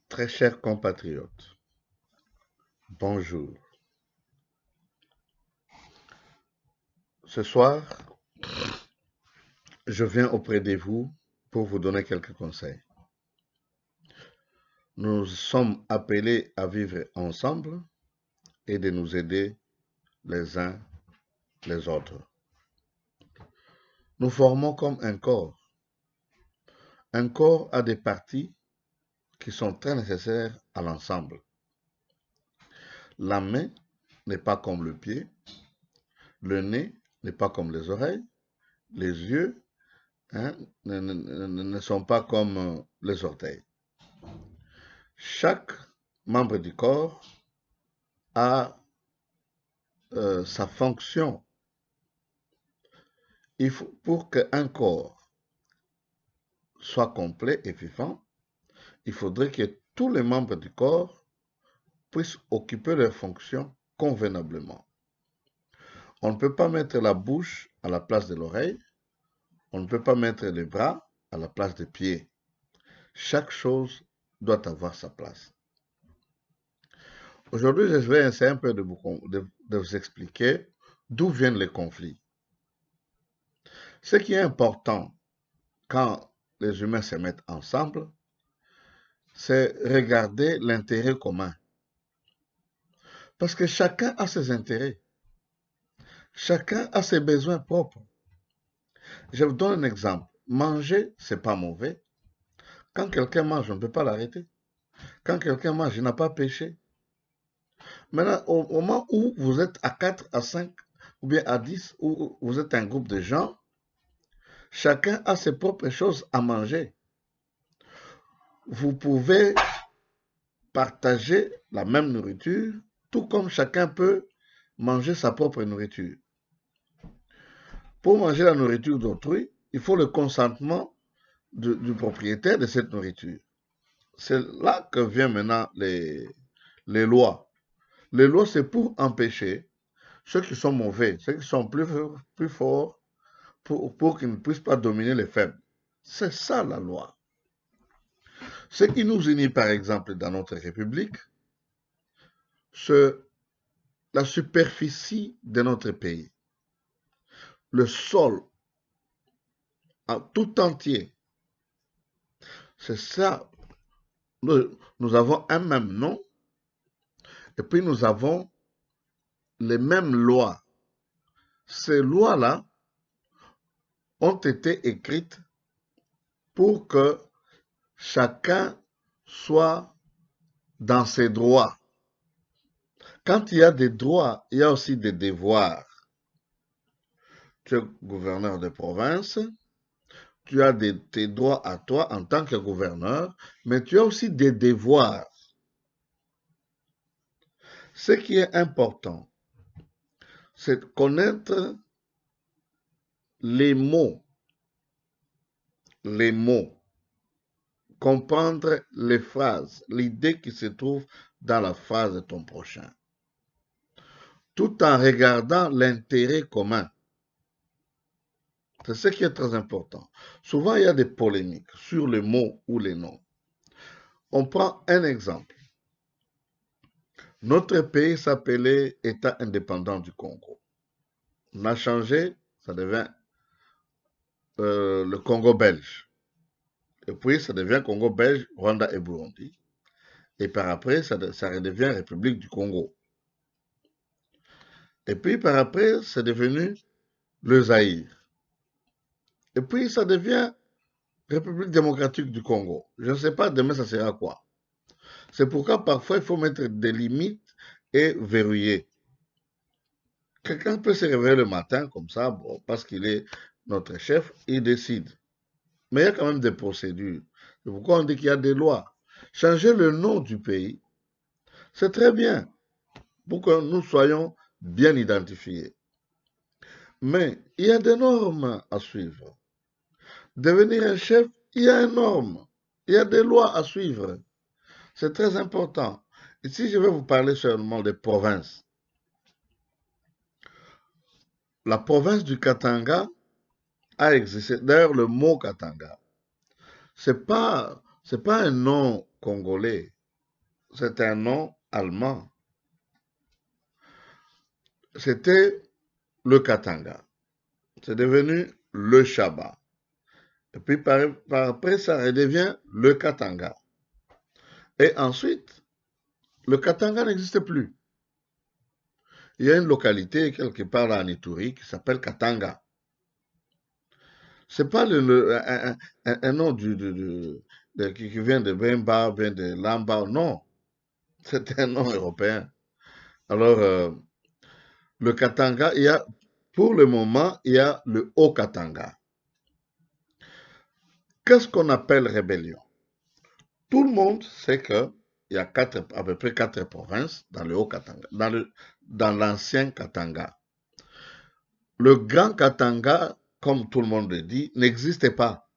Très chers compatriotes, bonjour. Ce soir, je viens auprès de vous pour vous donner quelques conseils. Nous sommes appelés à vivre ensemble et de nous aider les uns les autres. Nous formons comme un corps. Un corps a des parties qui sont très nécessaires à l'ensemble. La main n'est pas comme le pied, le nez n'est pas comme les oreilles, les yeux ne sont pas comme les orteils. Chaque membre du corps a sa fonction. Pour qu'un corps soit complet et vivant, il faudrait que tous les membres du corps puissent occuper leurs fonctions convenablement. On ne peut pas mettre la bouche à la place de l'oreille, on ne peut pas mettre les bras à la place des pieds. Chaque chose doit avoir sa place. Aujourd'hui, je vais essayer un peu de vous expliquer d'où viennent les conflits. Ce qui est important quand les humains se mettent ensemble, c'est regarder l'intérêt commun. Parce que chacun a ses intérêts. Chacun a ses besoins propres. Je vous donne un exemple. Manger, c'est pas mauvais. Quand quelqu'un mange, on ne peut pas l'arrêter. Quand quelqu'un mange, il n'a pas péché. Maintenant, au moment où vous êtes à 4, à 5 ou bien à 10, où vous êtes un groupe de gens, chacun a ses propres choses à manger. Vous pouvez partager la même nourriture, tout comme chacun peut manger sa propre nourriture. Pour manger la nourriture d'autrui, il faut le consentement du propriétaire de cette nourriture. C'est là que viennent maintenant les lois. Les lois, c'est pour empêcher ceux qui sont mauvais, ceux qui sont plus forts, pour qu'ils ne puissent pas dominer les faibles. C'est ça la loi. Ce qui nous unit, par exemple, dans notre République, c'est la superficie de notre pays. Le sol tout entier. C'est ça. Nous avons un même nom et puis nous avons les mêmes lois. Ces lois-là ont été écrites pour que chacun soit dans ses droits. Quand il y a des droits, il y a aussi des devoirs. Tu es gouverneur de province, tu as tes droits à toi en tant que gouverneur, mais tu as aussi des devoirs. Ce qui est important, c'est de connaître les mots, comprendre les phrases, l'idée qui se trouve dans la phrase de ton prochain, tout en regardant l'intérêt commun. C'est ce qui est très important. Souvent, il y a des polémiques sur les mots ou les noms. On prend un exemple. Notre pays s'appelait État indépendant du Congo. On a changé, ça devient le Congo belge. Et puis, ça devient Congo belge, Rwanda et Burundi. Et par après, ça redevient République du Congo. Et puis, par après, c'est devenu le Zaïre. Et puis, ça devient République démocratique du Congo. Je ne sais pas demain, ça sera quoi. C'est pourquoi parfois, il faut mettre des limites et verrouiller. Quelqu'un peut se réveiller le matin comme ça, bon, parce qu'il est notre chef, il décide. Mais il y a quand même des procédures. C'est pourquoi on dit qu'il y a des lois. Changer le nom du pays, c'est très bien pour que nous soyons bien identifiés. Mais il y a des normes à suivre. Devenir un chef, il y a une norme. Il y a des lois à suivre. C'est très important. Ici, je vais vous parler seulement des provinces. La province du Katanga a existé. D'ailleurs, le mot Katanga, c'est pas un nom congolais. c'est un nom allemand. C'était le Katanga. C'est devenu le Shaba. Et puis après, ça redevient le Katanga. Et ensuite, le Katanga n'existe plus. Il y a une localité quelque part là en Ituri qui s'appelle Katanga. C'est pas un nom qui vient de Bemba, vient de Lamba, non. C'est un nom européen. Alors, le Katanga, pour le moment, il y a le Haut-Katanga. Qu'est-ce qu'on appelle rébellion? Tout le monde sait qu'il y a à peu près 4 provinces dans le Haut-Katanga, dans l'ancien Katanga. Le Grand Katanga, comme tout le monde le dit, n'existait pas.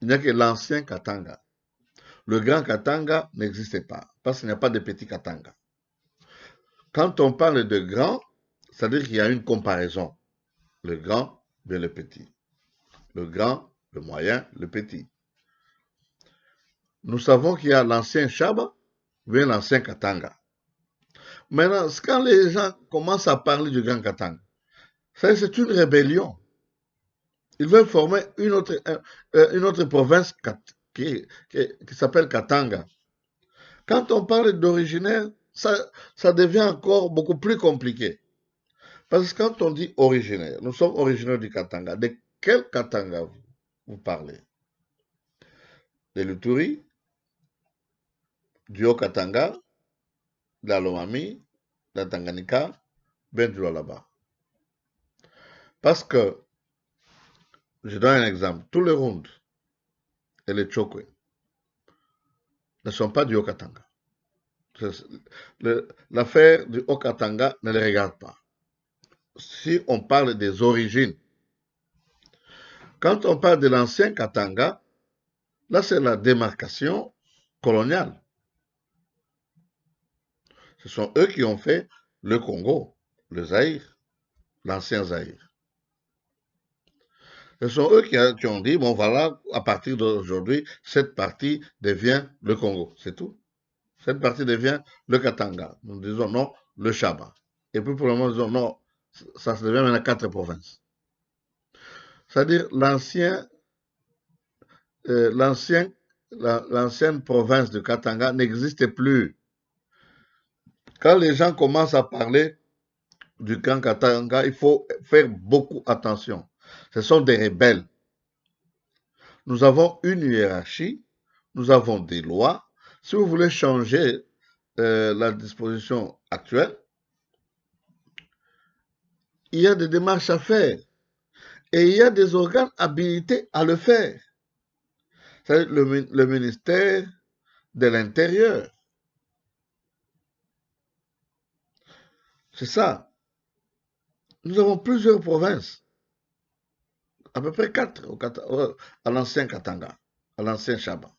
Il n'y a que l'ancien Katanga. Le Grand Katanga n'existait pas, parce qu'il n'y a pas de petit Katanga. Quand on parle de grand, c'est-à-dire qu'il y a une comparaison. Le grand et le petit. Le grand, le moyen, le petit. Nous savons qu'il y a l'ancien Shaba, et l'ancien Katanga. Maintenant, quand les gens commencent à parler du Grand Katanga, c'est une rébellion. Ils veulent former une autre province qui s'appelle Katanga. Quand on parle d'originaire, ça devient encore beaucoup plus compliqué. Parce que quand on dit originaire, nous sommes originaires du Katanga. De quel Katanga vous parlez? De l'Uturi, du Haut-Katanga, de la Lomami, de la Tanganyika, bien du Lualaba. Parce que, je donne un exemple, tous les Rondes et les Chokwe ne sont pas du Haut-Katanga. L'affaire du Haut-Katanga ne les regarde pas. Si on parle des origines, quand on parle de l'ancien Katanga, là c'est la démarcation coloniale. Ce sont eux qui ont fait le Congo, le Zaïre, l'ancien Zaïre. Ce sont eux qui ont dit, bon voilà, à partir d'aujourd'hui, cette partie devient le Congo, c'est tout. Cette partie devient le Katanga. Nous disons non, le Shaba. Et puis pour le moment, nous disons non, ça se devient maintenant 4 provinces. C'est-à-dire l'ancienne province de Katanga n'existe plus. Quand les gens commencent à parler du Grand Katanga, il faut faire beaucoup attention. Ce sont des rebelles. Nous avons une hiérarchie, nous avons des lois. Si vous voulez changer la disposition actuelle, il y a des démarches à faire. Et il y a des organes habilités à le faire. C'est le ministère de l'Intérieur. C'est ça. Nous avons plusieurs provinces. À peu près 4 à l'ancien Katanga, à l'ancien Shaba.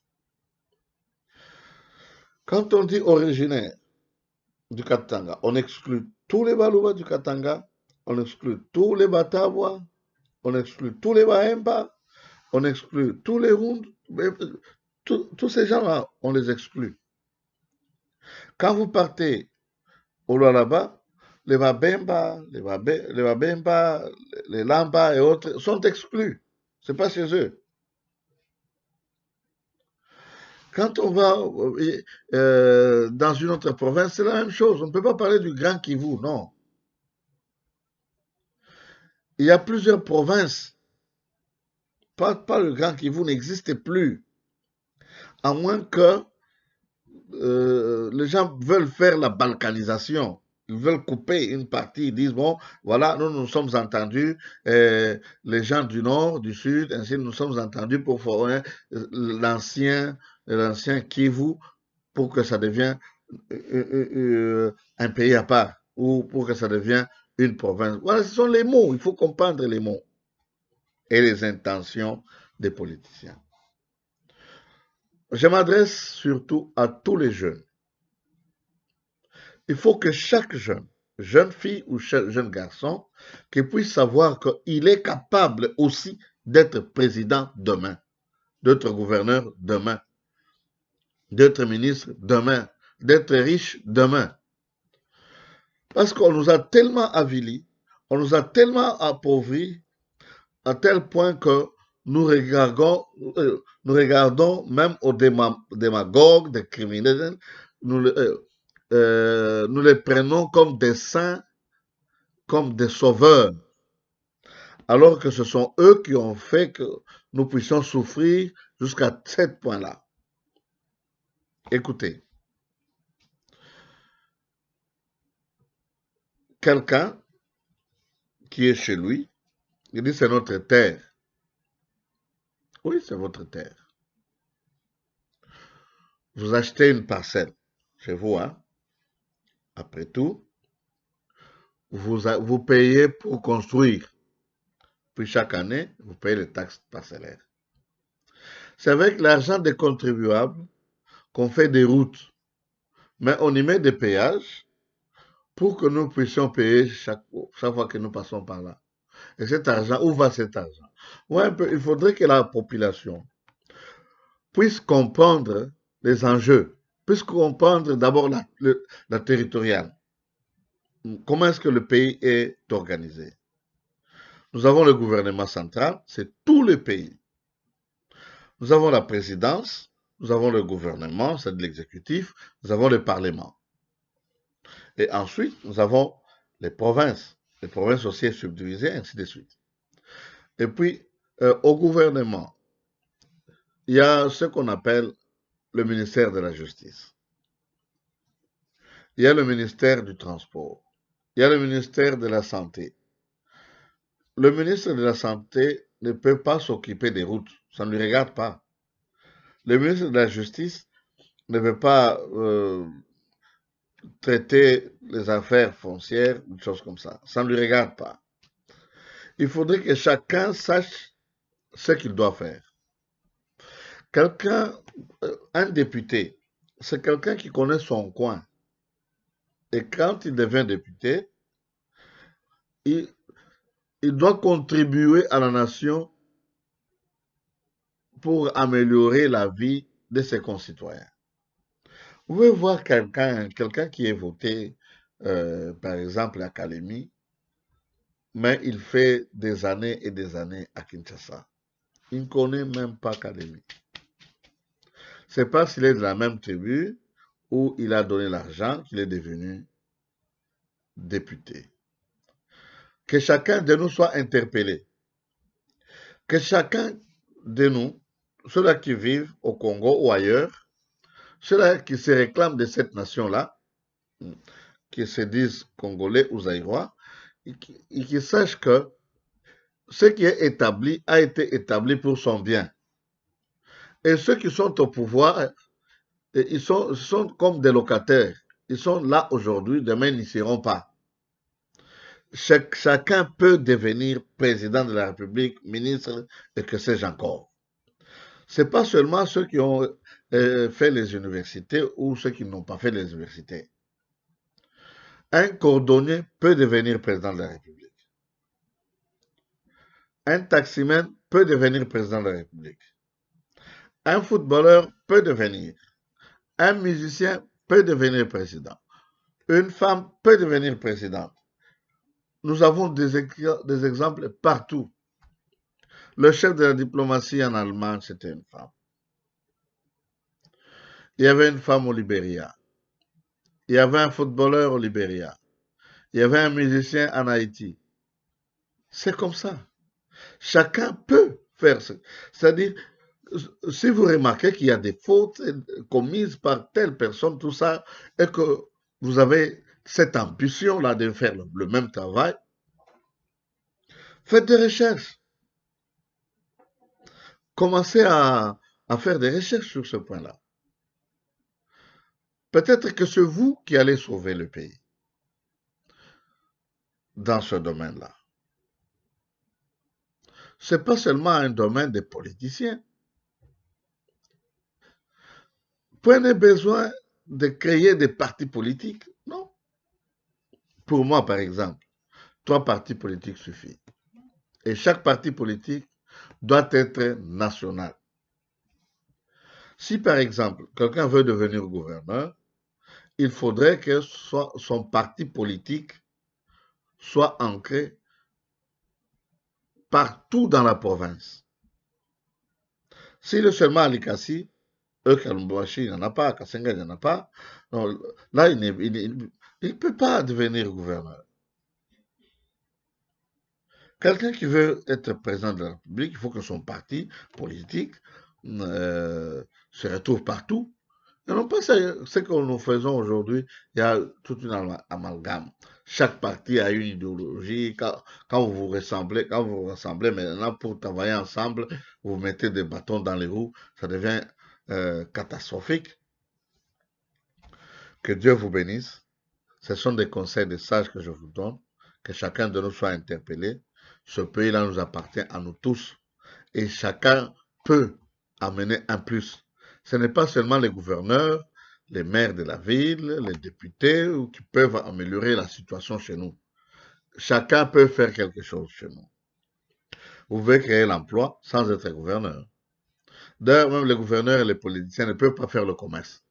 Quand on dit originaire du Katanga, on exclut tous les Baluba du Katanga, on exclut tous les Batawa, on exclut tous les Bahemba, on exclut tous les Hund, tous ces gens-là, on les exclut. Quand vous partez au Lualaba, les Babemba, les Babemba, les Lamba et autres sont exclus. C'est pas chez eux. Quand on va dans une autre province, c'est la même chose. On ne peut pas parler du Grand Kivu, non. Il y a plusieurs provinces. Pas le Grand Kivu n'existe plus. À moins que les gens veulent faire la balkanisation. Ils veulent couper une partie. Ils disent, bon, voilà, nous sommes entendus, les gens du nord, du sud, ainsi, nous sommes entendus pour former l'ancien Kivu pour que ça devienne un pays à part ou pour que ça devienne une province. Voilà, ce sont les mots. Il faut comprendre les mots et les intentions des politiciens. Je m'adresse surtout à tous les jeunes. Il faut que chaque jeune fille ou jeune garçon, qui puisse savoir qu'il est capable aussi d'être président demain, d'être gouverneur demain. d'être ministre demain, d'être riche demain. Parce qu'on nous a tellement avilis, on nous a tellement appauvris, à tel point que nous regardons même aux démagogues, des criminels, nous les prenons comme des saints, comme des sauveurs, alors que ce sont eux qui ont fait que nous puissions souffrir jusqu'à ce point-là. Écoutez, quelqu'un qui est chez lui, il dit c'est notre terre. Oui, c'est votre terre. Vous achetez une parcelle chez vous, hein? Après tout, vous payez pour construire. Puis chaque année, vous payez les taxes parcellaires. C'est avec l'argent des contribuables qu'on fait des routes. Mais on y met des péages pour que nous puissions payer chaque fois que nous passons par là. Et cet argent, où va cet argent? Ouais, il faudrait que la population puisse comprendre les enjeux, puisse comprendre d'abord la territoriale. Comment est-ce que le pays est organisé? Nous avons le gouvernement central, c'est tout le pays. Nous avons la présidence, nous avons le gouvernement, c'est de l'exécutif, nous avons le parlement. Et ensuite, nous avons les provinces aussi subdivisées, ainsi de suite. Et puis, au gouvernement, il y a ce qu'on appelle le ministère de la Justice. Il y a le ministère du Transport. Il y a le ministère de la Santé. Le ministre de la Santé ne peut pas s'occuper des routes. Ça ne lui regarde pas. Le ministre de la Justice ne peut pas traiter les affaires foncières, des choses comme ça. Ça ne lui regarde pas. Il faudrait que chacun sache ce qu'il doit faire. Un député, c'est quelqu'un qui connaît son coin. Et quand il devient député, il doit contribuer à la nation pour améliorer la vie de ses concitoyens. Vous pouvez voir quelqu'un qui est voté, par exemple, à Kalemi, mais il fait des années et des années à Kinshasa. Il ne connaît même pas Kalemi. C'est parce qu'il est de la même tribu où il a donné l'argent qu'il est devenu député. Que chacun de nous soit interpellé. Que chacun de nous, ceux-là qui vivent au Congo ou ailleurs, ceux-là qui se réclament de cette nation-là, qui se disent congolais ou zaïrois, et qui sachent que ce qui est établi a été établi pour son bien. Et ceux qui sont au pouvoir, ils sont comme des locataires. Ils sont là aujourd'hui, demain ils n'y seront pas. Chacun peut devenir président de la République, ministre, et que sais-je encore. Ce n'est pas seulement ceux qui ont fait les universités ou ceux qui n'ont pas fait les universités. Un cordonnier peut devenir président de la République. Un taximan peut devenir président de la République. Un footballeur peut devenir. Un musicien peut devenir président. Une femme peut devenir présidente. Nous avons des exemples partout. Le chef de la diplomatie en Allemagne, c'était une femme. Il y avait une femme au Libéria. Il y avait un footballeur au Libéria. Il y avait un musicien en Haïti. C'est comme ça. Chacun peut faire ça. C'est-à-dire, si vous remarquez qu'il y a des fautes commises par telle personne, tout ça, et que vous avez cette ambition-là de faire le même travail, faites des recherches. Commencez à faire des recherches sur ce point-là. Peut-être que c'est vous qui allez sauver le pays dans ce domaine-là. Ce n'est pas seulement un domaine des politiciens. Prenez besoin de créer des partis politiques, non? Pour moi, par exemple, 3 partis politiques suffisent. Et chaque parti politique doit être national. Si par exemple, quelqu'un veut devenir gouverneur, il faudrait que son parti politique soit ancré partout dans la province. S'il est seulement à Likassi, Kalumbashi, il n'en a pas, Kassenga, il n'en a pas, non, là, il ne peut pas devenir gouverneur. Quelqu'un qui veut être président de la République, il faut que son parti politique se retrouve partout. Et non pas ce que nous faisons aujourd'hui, il y a toute une amalgame. Chaque parti a une idéologie. Quand vous vous ressemblez maintenant pour travailler ensemble, vous mettez des bâtons dans les roues, ça devient catastrophique. Que Dieu vous bénisse. Ce sont des conseils de sages que je vous donne. Que chacun de nous soit interpellé. Ce pays-là nous appartient à nous tous. Et chacun peut amener un plus. Ce n'est pas seulement les gouverneurs, les maires de la ville, les députés qui peuvent améliorer la situation chez nous. Chacun peut faire quelque chose chez nous. Vous pouvez créer l'emploi sans être gouverneur. D'ailleurs, même les gouverneurs et les politiciens ne peuvent pas faire le commerce.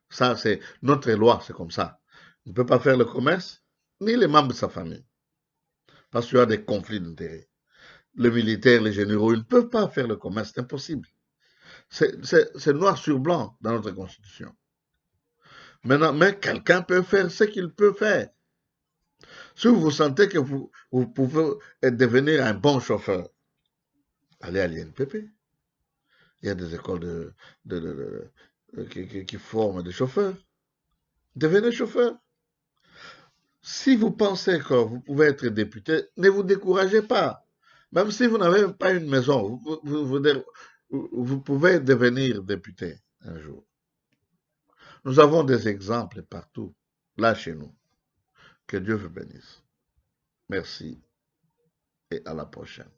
Ça, c'est notre loi, c'est comme ça. Ils ne peuvent pas faire le commerce, ni les membres de sa famille, parce qu'il y a des conflits d'intérêts. Les militaires, les généraux, ils ne peuvent pas faire le commerce, c'est impossible. C'est noir sur blanc dans notre constitution. Maintenant, mais quelqu'un peut faire ce qu'il peut faire. Si vous sentez que vous pouvez devenir un bon chauffeur, allez à l'INPP. Il y a des écoles qui forment des chauffeurs. Devenez chauffeur. Si vous pensez que vous pouvez être député, ne vous découragez pas. Même si vous n'avez pas une maison, vous pouvez devenir député un jour. Nous avons des exemples partout, là chez nous. Que Dieu vous bénisse. Merci et à la prochaine.